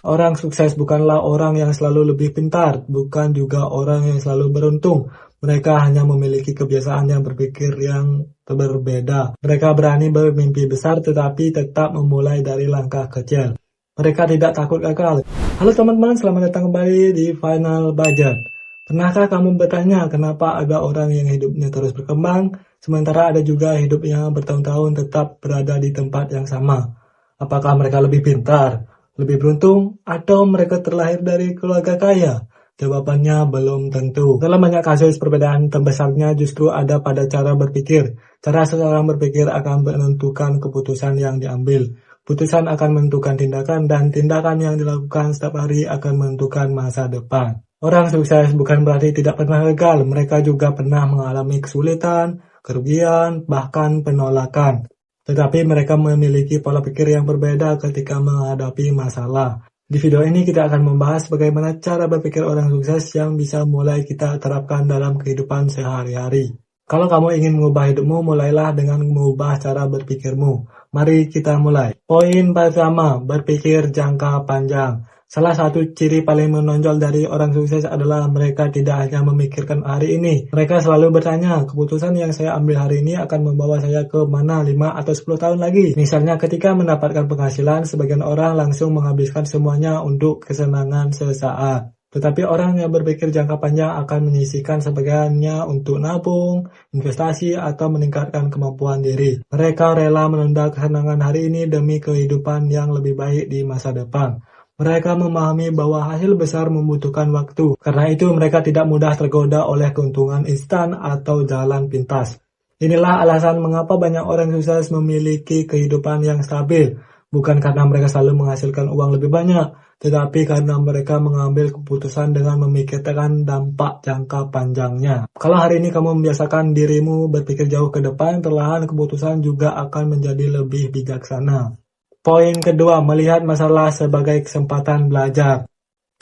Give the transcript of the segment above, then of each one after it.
Orang sukses bukanlah orang yang selalu lebih pintar, bukan juga orang yang selalu beruntung. Mereka hanya memiliki kebiasaan yang berpikir yang berbeda. Mereka berani bermimpi besar tetapi tetap memulai dari langkah kecil. Mereka tidak takut gagal. Halo teman-teman, selamat datang kembali di Final Budget. Pernahkah kamu bertanya kenapa ada orang yang hidupnya terus berkembang, sementara ada juga hidup yang bertahun-tahun tetap berada di tempat yang sama? Apakah mereka lebih pintar, lebih beruntung, atau mereka terlahir dari keluarga kaya? Jawabannya belum tentu. Dalam banyak kasus, perbedaan terbesarnya justru ada pada cara berpikir. Cara seseorang berpikir akan menentukan keputusan yang diambil. Keputusan akan menentukan tindakan, dan tindakan yang dilakukan setiap hari akan menentukan masa depan. Orang sukses bukan berarti tidak pernah gagal. Mereka juga pernah mengalami kesulitan, kerugian, bahkan penolakan. Tetapi mereka memiliki pola pikir yang berbeda ketika menghadapi masalah. Di video ini kita akan membahas bagaimana cara berpikir orang sukses yang bisa mulai kita terapkan dalam kehidupan sehari-hari. Kalau kamu ingin mengubah hidupmu, mulailah dengan mengubah cara berpikirmu. Mari kita mulai. Poin pertama, berpikir jangka panjang. Salah satu ciri paling menonjol dari orang sukses adalah mereka tidak hanya memikirkan hari ini. Mereka selalu bertanya, keputusan yang saya ambil hari ini akan membawa saya ke mana 5 atau 10 tahun lagi. Misalnya ketika mendapatkan penghasilan, sebagian orang langsung menghabiskan semuanya untuk kesenangan sesaat. Tetapi orang yang berpikir jangka panjang akan menyisihkan sebagiannya untuk nabung, investasi, atau meningkatkan kemampuan diri. Mereka rela menunda kesenangan hari ini demi kehidupan yang lebih baik di masa depan. Mereka memahami bahwa hasil besar membutuhkan waktu. Karena itu mereka tidak mudah tergoda oleh keuntungan instan atau jalan pintas. Inilah alasan mengapa banyak orang sukses memiliki kehidupan yang stabil. Bukan karena mereka selalu menghasilkan uang lebih banyak, tetapi karena mereka mengambil keputusan dengan memikirkan dampak jangka panjangnya. Kalau hari ini kamu membiasakan dirimu berpikir jauh ke depan, perlahan keputusan juga akan menjadi lebih bijaksana. Poin kedua, melihat masalah sebagai kesempatan belajar.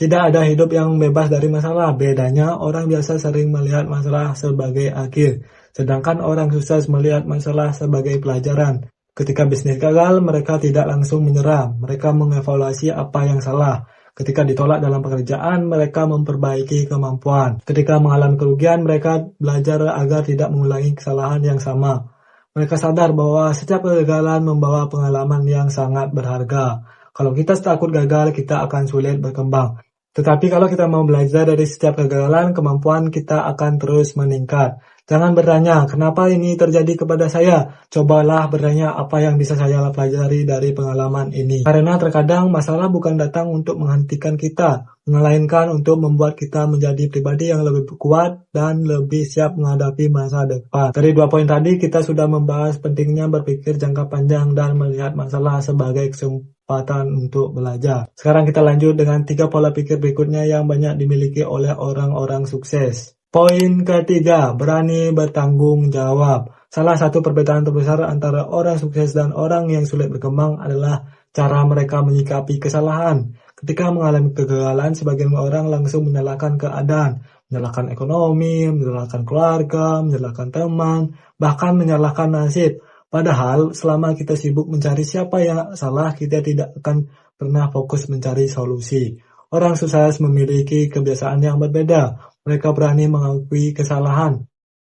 Tidak ada hidup yang bebas dari masalah. Bedanya, orang biasa sering melihat masalah sebagai akhir, sedangkan orang sukses melihat masalah sebagai pelajaran. Ketika bisnis gagal, mereka tidak langsung menyerah. Mereka mengevaluasi apa yang salah. Ketika ditolak dalam pekerjaan, mereka memperbaiki kemampuan. Ketika mengalami kerugian, mereka belajar agar tidak mengulangi kesalahan yang sama. Mereka sadar bahwa setiap kegagalan membawa pengalaman yang sangat berharga. Kalau kita takut gagal, kita akan sulit berkembang. Tetapi kalau kita mau belajar dari setiap kegagalan, kemampuan kita akan terus meningkat. Jangan bertanya, kenapa ini terjadi kepada saya? Cobalah bertanya apa yang bisa saya pelajari dari pengalaman ini. Karena terkadang masalah bukan datang untuk menghentikan kita, melainkan untuk membuat kita menjadi pribadi yang lebih kuat dan lebih siap menghadapi masa depan. Dari 2 poin tadi, kita sudah membahas pentingnya berpikir jangka panjang dan melihat masalah sebagai kesempatan untuk belajar. Sekarang kita lanjut dengan 3 pola pikir berikutnya yang banyak dimiliki oleh orang-orang sukses. Poin ketiga, berani bertanggung jawab. Salah satu perbedaan terbesar antara orang sukses dan orang yang sulit berkembang adalah cara mereka menyikapi kesalahan. Ketika mengalami kegagalan, sebagian orang langsung menyalahkan keadaan, menyalahkan ekonomi, menyalahkan keluarga, menyalahkan teman, bahkan menyalahkan nasib. Padahal selama kita sibuk mencari siapa yang salah, kita tidak akan pernah fokus mencari solusi. Orang sukses memiliki kebiasaan yang berbeda. Mereka berani mengakui kesalahan.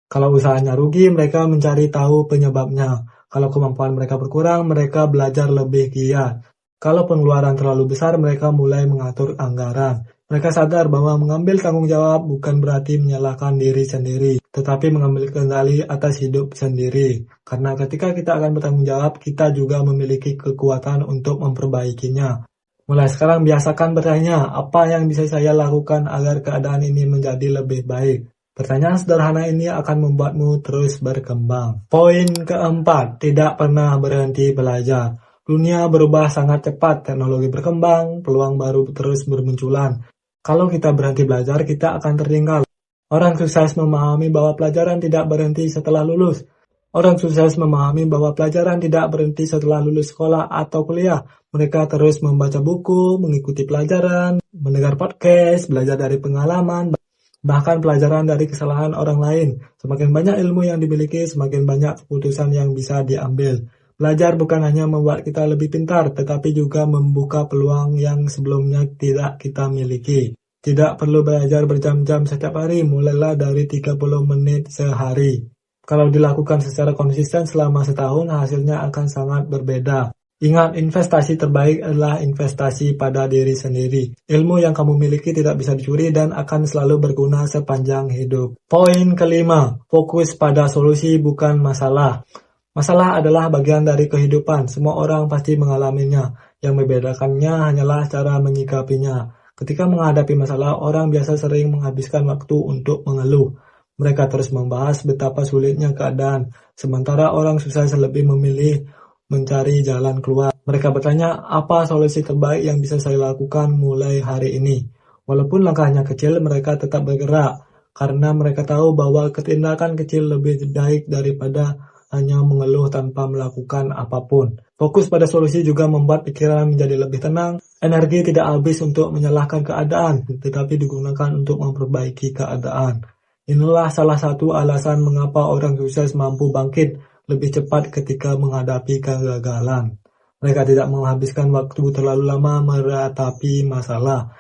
Kalau usahanya rugi, mereka mencari tahu penyebabnya. Kalau kemampuan mereka berkurang, mereka belajar lebih giat. Kalau pengeluaran terlalu besar, mereka mulai mengatur anggaran. Mereka sadar bahwa mengambil tanggung jawab bukan berarti menyalahkan diri sendiri, tetapi mengambil kendali atas hidup sendiri. Karena ketika kita akan bertanggung jawab, kita juga memiliki kekuatan untuk memperbaikinya. Mulai sekarang biasakan bertanya, apa yang bisa saya lakukan agar keadaan ini menjadi lebih baik? Pertanyaan sederhana ini akan membuatmu terus berkembang. Poin keempat, tidak pernah berhenti belajar. Dunia berubah sangat cepat, teknologi berkembang, peluang baru terus bermunculan. Kalau kita berhenti belajar, kita akan tertinggal. Orang sukses memahami bahwa pelajaran tidak berhenti setelah lulus. Orang sukses memahami bahwa pelajaran tidak berhenti setelah lulus sekolah atau kuliah. Mereka terus membaca buku, mengikuti pelajaran, mendengar podcast, belajar dari pengalaman, bahkan pelajaran dari kesalahan orang lain. Semakin banyak ilmu yang dimiliki, semakin banyak keputusan yang bisa diambil. Belajar bukan hanya membuat kita lebih pintar, tetapi juga membuka peluang yang sebelumnya tidak kita miliki. Tidak perlu belajar berjam-jam setiap hari, mulailah dari 30 menit sehari. Kalau dilakukan secara konsisten selama setahun, hasilnya akan sangat berbeda. Ingat, investasi terbaik adalah investasi pada diri sendiri. Ilmu yang kamu miliki tidak bisa dicuri dan akan selalu berguna sepanjang hidup. Poin kelima, fokus pada solusi bukan masalah. Masalah adalah bagian dari kehidupan, semua orang pasti mengalaminya. Yang membedakannya hanyalah cara menyikapinya. Ketika menghadapi masalah, orang biasa sering menghabiskan waktu untuk mengeluh. Mereka terus membahas betapa sulitnya keadaan, sementara orang sukses lebih memilih mencari jalan keluar. Mereka bertanya, apa solusi terbaik yang bisa saya lakukan mulai hari ini? Walaupun langkahnya kecil, mereka tetap bergerak, karena mereka tahu bahwa tindakan kecil lebih baik daripada hanya mengeluh tanpa melakukan apapun. Fokus pada solusi juga membuat pikiran menjadi lebih tenang. Energi tidak habis untuk menyalahkan keadaan, tetapi digunakan untuk memperbaiki keadaan. Inilah salah satu alasan mengapa orang sukses mampu bangkit lebih cepat ketika menghadapi kegagalan. Mereka tidak menghabiskan waktu terlalu lama meratapi masalah.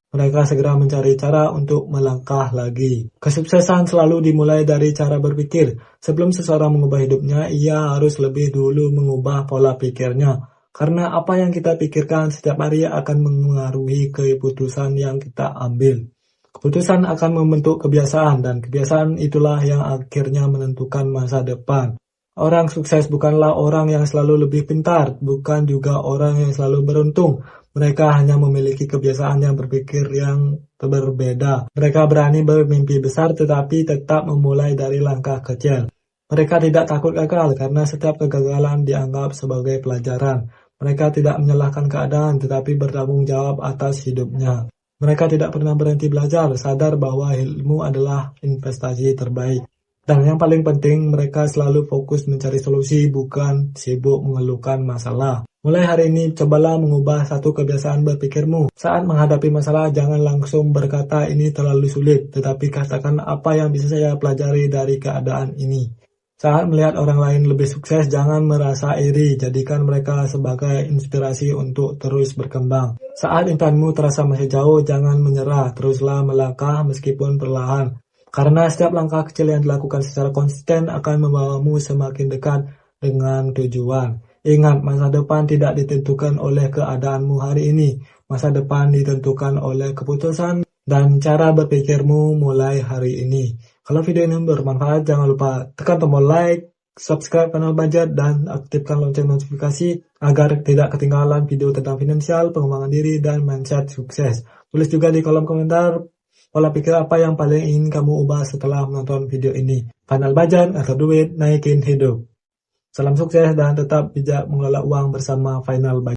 Mereka segera mencari cara untuk melangkah lagi. Kesuksesan selalu dimulai dari cara berpikir. Sebelum seseorang mengubah hidupnya, ia harus lebih dulu mengubah pola pikirnya. Karena apa yang kita pikirkan setiap hari akan mengaruhi keputusan yang kita ambil. Keputusan akan membentuk kebiasaan, dan kebiasaan itulah yang akhirnya menentukan masa depan. Orang sukses bukanlah orang yang selalu lebih pintar, bukan juga orang yang selalu beruntung. Mereka hanya memiliki kebiasaan yang berpikir yang berbeda. Mereka berani bermimpi besar tetapi tetap memulai dari langkah kecil. Mereka tidak takut gagal karena setiap kegagalan dianggap sebagai pelajaran. Mereka tidak menyalahkan keadaan tetapi bertanggung jawab atas hidupnya. Mereka tidak pernah berhenti belajar, sadar bahwa ilmu adalah investasi terbaik. Dan yang paling penting, mereka selalu fokus mencari solusi, bukan sibuk mengeluhkan masalah. Mulai hari ini, cobalah mengubah satu kebiasaan berpikirmu. Saat menghadapi masalah, jangan langsung berkata ini terlalu sulit, tetapi katakan apa yang bisa saya pelajari dari keadaan ini. Saat melihat orang lain lebih sukses, jangan merasa iri, jadikan mereka sebagai inspirasi untuk terus berkembang. Saat impianmu terasa masih jauh, jangan menyerah, teruslah melangkah meskipun perlahan. Karena setiap langkah kecil yang dilakukan secara konsisten akan membawamu semakin dekat dengan tujuan. Ingat, masa depan tidak ditentukan oleh keadaanmu hari ini. Masa depan ditentukan oleh keputusan dan cara berpikirmu mulai hari ini. Kalau video ini bermanfaat, jangan lupa tekan tombol like, subscribe channel Budget, dan aktifkan lonceng notifikasi agar tidak ketinggalan video tentang finansial, pengembangan diri, dan mindset sukses. Tulis juga di kolom komentar pola pikir apa yang paling ingin kamu ubah setelah menonton video ini. Final Budget, atur duit, naikin hidup. Salam sukses dan tetap bijak mengelola uang bersama Final Budget.